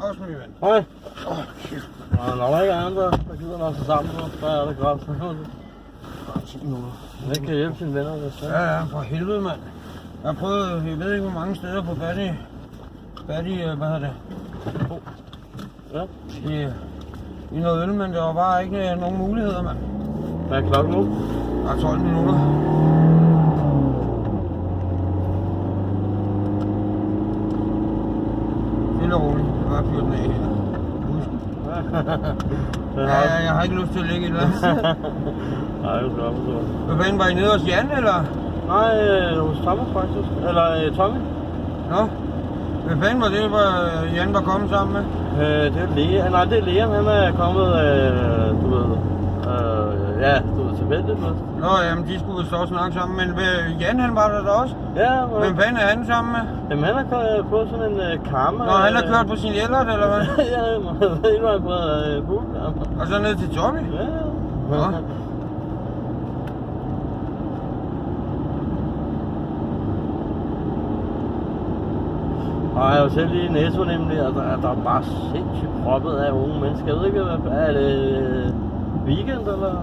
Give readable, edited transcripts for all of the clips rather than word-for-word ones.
Også min ven. Hej. Kæft. Når der ikke er andre, der gider nok sig sammen, så er det godt. 10 minutter. Jeg kan hjælpe sine venner, hvis det er. Ja, for helvede, mand. Jeg har prøvet, jeg ved ikke hvor mange steder på fat i, hvad hedder det? Ja. I noget øl, men der var bare ikke nogen muligheder, mand. Hvad er klokken nu? Der er 12 minutter. Stille og roligt. Jeg har bare fyret den af her. Husk. Ja, jeg har ikke lyst til at ligge et eller andet. Nej, det er godt forstå. Hvad fanden, var I nede hos Jan, eller? Nej, hos Thomas faktisk. Eller Tommy. Nå. Hvad fanden var det, hvor Jan var kommet sammen med? Det er Lea. Nej, det er Lea. Han er kommet, du ved, tilfældigt med. Nå, jamen de skulle så snakke sammen, men Jan han var der da også? Ja, Hvem fanden er han sammen med? Jamen han har på sådan en karma. Nå, han har kørt på sin ellert, eller hvad? Ja, jeg ved ikke, hvor han har fået fuglkarma. Og så ned til Tommy? Ja. Nå. Og jeg er jo selv i Netto nemlig, og der er bare sindssygt proppet af unge mennesker. Jeg ved ikke, hvad er det weekend, eller?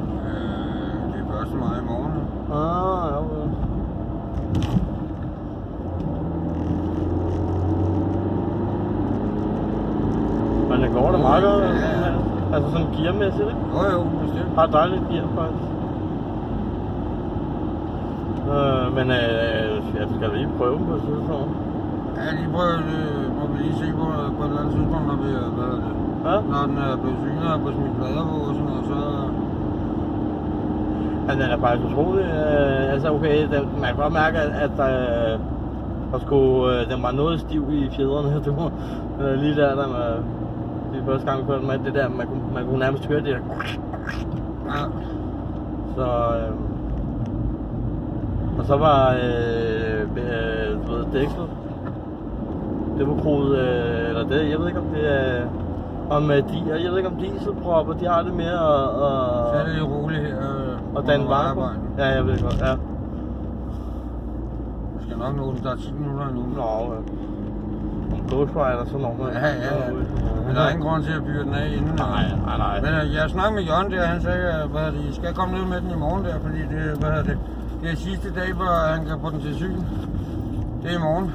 Det er 1. maj i morgen. Ja, okay. Men det går da meget godt, ja. Altså sådan gearmæssigt, ikke? Jo, bestemt. Har dejligt gear, faktisk. Men jeg skal lige prøve dem på et tidspunkt. Ja, lige prøve, må vi lige se på et eller andet tidspunkt, når vi når den er blevet synet og på smidt plader på og sådan noget, så... Ja, den er faktisk utrolig, altså okay, man kan godt mærke, at den var noget stiv i fjedrene, lige der med, de første gang vi kørte med det der, man kunne nærmest høre det der. Ja. Så, og så var, dækslet, det var kroet, eller det, jeg ved ikke om det er, Om jeg ved ikke om dieselpropper, de har det mere Så er det lidt roligt her. og danne varme på. Ja, jeg ved godt, ja. Jeg skal nok nå det, der er 10 minutter endnu. Nå, ja. Ghost Rider, så når man... Ja. Men der er ingen grund til at fyre den af inden. Nej. Men jeg snakkede med Jørgen der, han sagde, at I skal komme ned med den i morgen der, fordi det er sidste dag, hvor han kan få den til syn. Det er i morgen.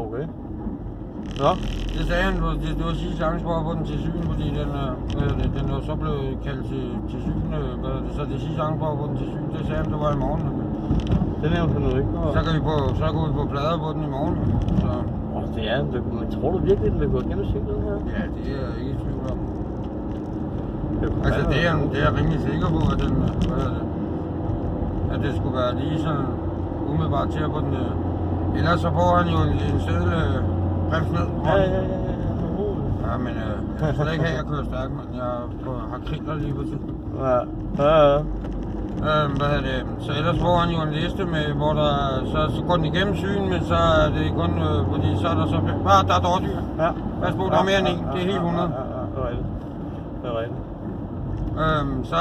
Okay. Nå? Det sagde han, det var sidste chance for at få den til syn, fordi den er så blevet kaldt til syn. Så det er sidste chance for at få den til syn, det sagde han, det var i morgen. Det nævnte han nu ikke. Så kan vi få plader på den i morgen. Så. Det er, men tror du virkelig, den vil gå igennem cyklen her? Ja, det er jeg ikke i tvivl om. Altså det er jeg rimelig sikker på, at at det skulle være lige sådan umiddelbart til at få den. Ellers så får han jo en sædel bremse ned. Ja, men jeg skal ikke have, at jeg kører stærkt, men jeg har kriller lige på tiden. Ja. Så ellers får han jo en liste med, hvor der så går den igennem syn, men så er det kun, fordi så er der så... der er dårdyr. Ja. Værsgo, der er mere end en. Det er helt 100. Det er rigtigt. Så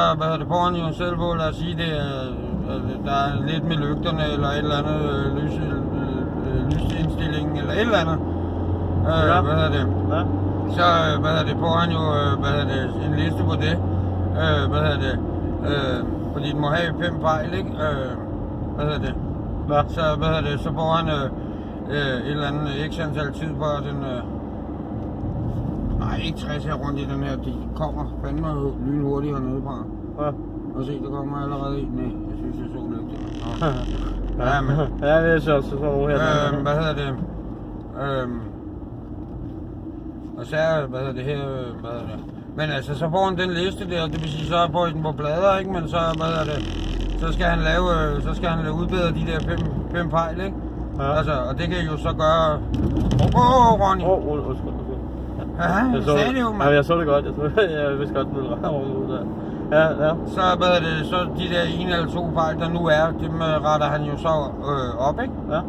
får han jo en selv på, lad os sige, der er lidt med lygterne, eller et eller andet lysindstilling, eller et eller andet. Så får han jo en liste på det. Fordi den må have 5 fejl, ikke? Så får han et eller andet x antal tid på den... Nej, ikke 60 her rundt i den her, de kommer fandme lynhurtigt hernede fra. Ja. Og se, der kommer allerede en. Nej, jeg synes, jeg så lygterne. Ja, men... Ja, det er så nogle her. Og så men altså, så får han den liste der, det vil sige, så får I den på plader, ikke? Men så, så skal han lave udbedre de der 5 fejl, ikke? Ja. Altså, og det kan I jo så gøre... Ronny! Undskyld. Ja, sagde det jo, mand. Ja, jeg så det godt. Jeg vidste godt, den ville rette ud der. Ja. Så de der 1 eller 2 fejl, der nu er, dem retter han jo så op, ikke? Ja.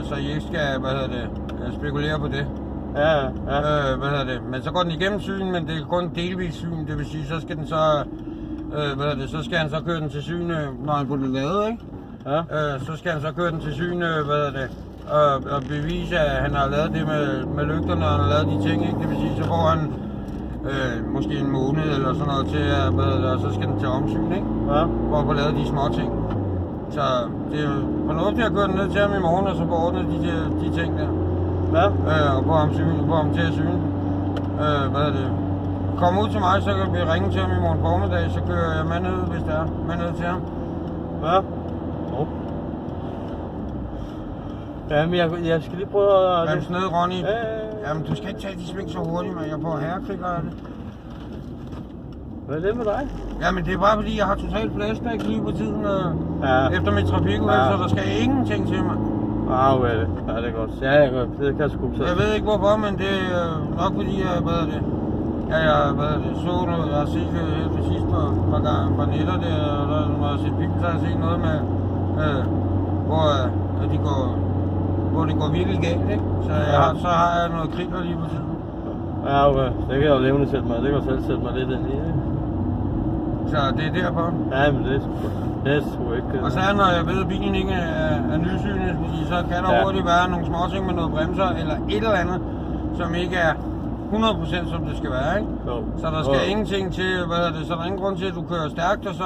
Så I ikke skal, spekulere på det. Ja. Men så går den igennem syn, men det er kun delvis syn, det vil sige, så skal den så, så skal han så køre den til syn, når han får det lavet, ikke? Ja. Så skal han så køre den til syn, og bevise, at han har lavet det med lygterne, og han har lavet de ting, ikke? Det vil sige, så får han måske en måned eller sådan noget til, og så skal den til omsyn, ikke? Ja. For at få lavet de små ting. Så det er fornuftigt at køre den ned til ham i morgen, og så få ordnet de ting der. Ja. Og få ham til at syne. Kom ud til mig, så kan vi ringe til ham i morgen formiddag, så kører jeg med ned, hvis det er. Med ned til ham. Ja. Jamen, jeg skal lige prøve at... Brems ned, Ronny. Ja. Jamen, du skal ikke tage de sving så hurtigt, men jeg får herrekrikker af det. Hvad er det med dig? Jamen, det er bare fordi, jeg har totalt flashback lige på tiden efter mit trafikuheld, så der skal ingenting til mig. Okay. Ja, det er godt. Ja, det kan jeg sgu tage. Jeg ved ikke hvorfor, men det er nok fordi, jeg så noget, jeg har set det sidste par netter der, og når jeg har set film, så har jeg set noget med, hvor det går virkelig galt, ikke? Så har jeg noget kriller lige på tiden. Ja, okay. Det kan jeg jo levende sætte mig. Det kan jeg selv sætte mig lidt ind i, ikke? Så det er derfor. Ja, men det er sgu ikke... Og så når jeg ved, at bilen ikke er nysynet, fordi så kan der hurtigt være nogle småting med noget bremser, eller et eller andet, som ikke er 100% som det skal være, ikke? Jo. Så der skal ingenting til, så der er ingen grund til, at du kører stærkt, og så,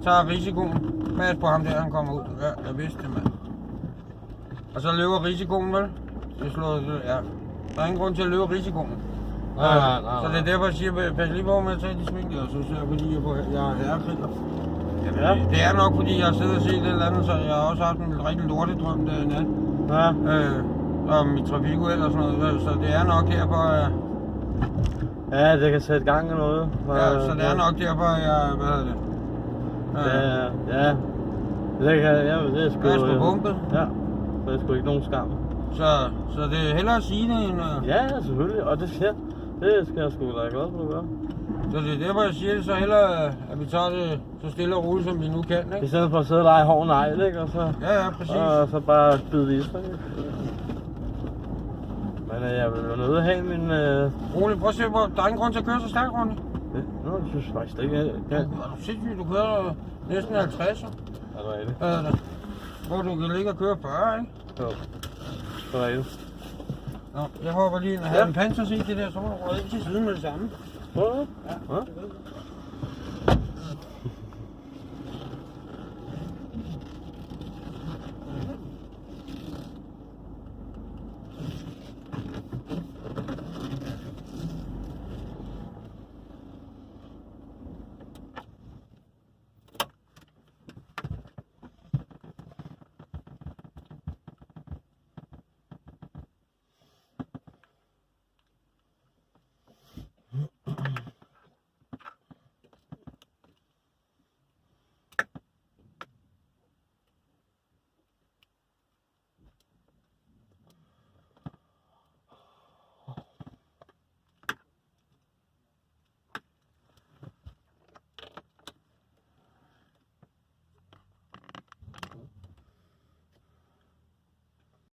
tager risikoen. Pas på ham der, han kommer ud. Ja, jeg vidste det, mand. Og så løber risikoen, vel? Det slår, ja. Der er ingen grund til at løbe risikoen. Nej. Så det er derfor, jeg siger, pas lige på med at tage de sving der, så ser jeg, fordi jeg har herrekrikker. Ja. Det er nok, fordi jeg har siddet og set et eller andet, så jeg har også haft en rigtig lortedrøm der i nat. Ja. Om mit trafikuheld og sådan noget, så det er nok derfor, Ja, det kan sætte gang i noget. Ja, så det er nok derfor, jeg, Ja. Det er sgu... Jeg er sgu bumpet. Ja, det er sgu ikke nogen skam. Så det er hellere at sige det end... Ja, selvfølgelig, og det skal jeg sgu da glad for, at gøre. Så det er derfor, jeg siger det, så hellere, at vi tager det så stille og roligt, som vi nu kan, ikke? I stedet for at sidde og lege hård negl, ikke? Og så, ja, præcis. Og så bare bide i sig, ikke? Men jeg vil jo nødt have min... Rolig, prøv at se, hvor der er ingen grund til at køre så stærkt, Ronny. Nå, det synes jeg faktisk ikke, jeg kan. Er du sindssygt, du kører næsten 50, Er det rigtigt? hvor du kan ligge og køre 40, ikke? Jo. Det er rigtigt. Nå, jeg hopper lige ind og have en panserseat det der, så må du røde ind til siden med det samme. Prøv det? Ja.